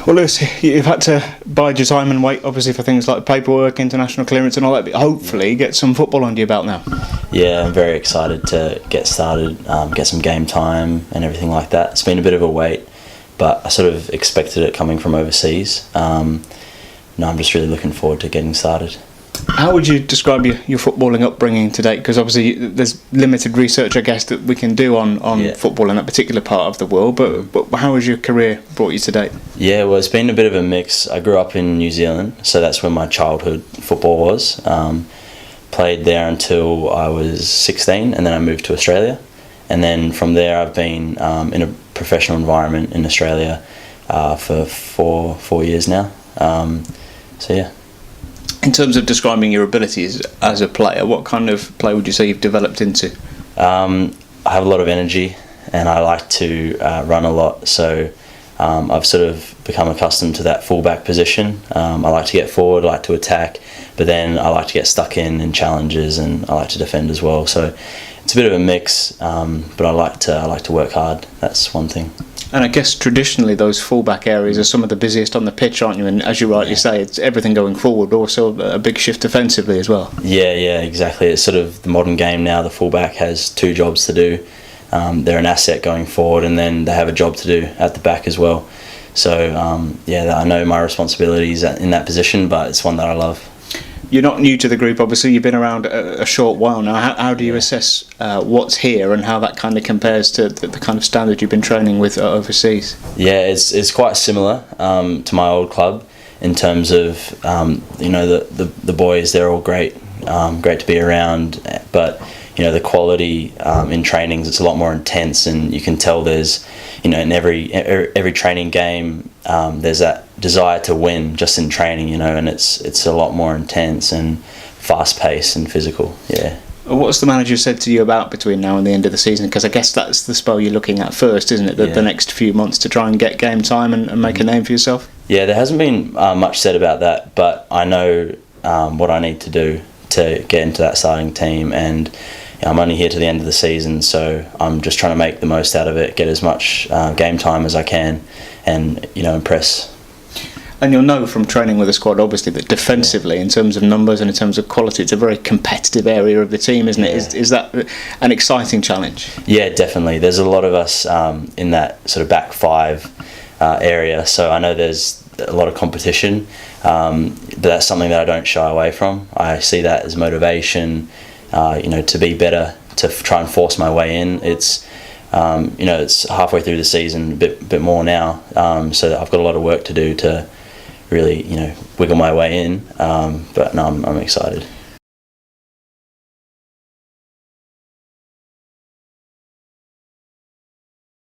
Well, Lewis, you've had to bide your time and wait, obviously, for things like paperwork, international clearance and all that, but hopefully get some football under your belt now. Yeah, I'm very excited to get started, get some game time and everything like that. It's been a bit of a wait, but I sort of expected it coming from overseas. I'm just really looking forward to getting started. How would you describe your footballing upbringing to date? Because obviously there's limited research, I guess, that we can do on football in that particular part of the world, but how has your career brought you to date? Yeah, well, it's been a bit of a mix. I grew up in New Zealand, so that's where my childhood football was. Played there until I was 16, and then I moved to Australia. And then from there I've been in a professional environment in Australia for four years now. So yeah. In terms of describing your abilities as a player, what kind of player would you say you've developed into? I have a lot of energy and I like to run a lot, so I've sort of become accustomed to that fullback position. I like to get forward, I like to attack, but then I like to get stuck in challenges and I like to defend as well. So it's a bit of a mix, but I like to work hard. That's one thing. And I guess traditionally those fullback areas are some of the busiest on the pitch, aren't you? And as you rightly say, it's everything going forward, but also a big shift defensively as well. Yeah, exactly. It's sort of the modern game now. The fullback has two jobs to do. They're an asset going forward, and then they have a job to do at the back as well. So I know my responsibilities in that position, but it's one that I love. You're not new to the group, obviously. You've been around a short while now. How do you assess what's here and how that kind of compares to the kind of standard you've been training with overseas? Yeah, it's quite similar to my old club in terms of the boys. They're all great, great to be around. But the quality in trainings, it's a lot more intense, and you can tell there's in every training game there's that desire to win just in training, and it's a lot more intense and fast paced and physical. Yeah. What's the manager said to you about between now and the end of the season? Because I guess that's the spell you're looking at first, isn't it? The next few months to try and get game time and make a name for yourself. Yeah, there hasn't been much said about that, but I know what I need to do to get into that starting team, and I'm only here to the end of the season, so I'm just trying to make the most out of it, get as much game time as I can, and impress. And you'll know from training with the squad, obviously, that defensively, in terms of numbers and in terms of quality, it's a very competitive area of the team, isn't it? Is that an exciting challenge? Yeah, definitely. There's a lot of us in that sort of back five area, so I know there's a lot of competition, but that's something that I don't shy away from. I see that as motivation, to be better, to try and force my way in. It's it's halfway through the season, a bit more now, so I've got a lot of work to do to really wiggle my way in, but no, I'm excited.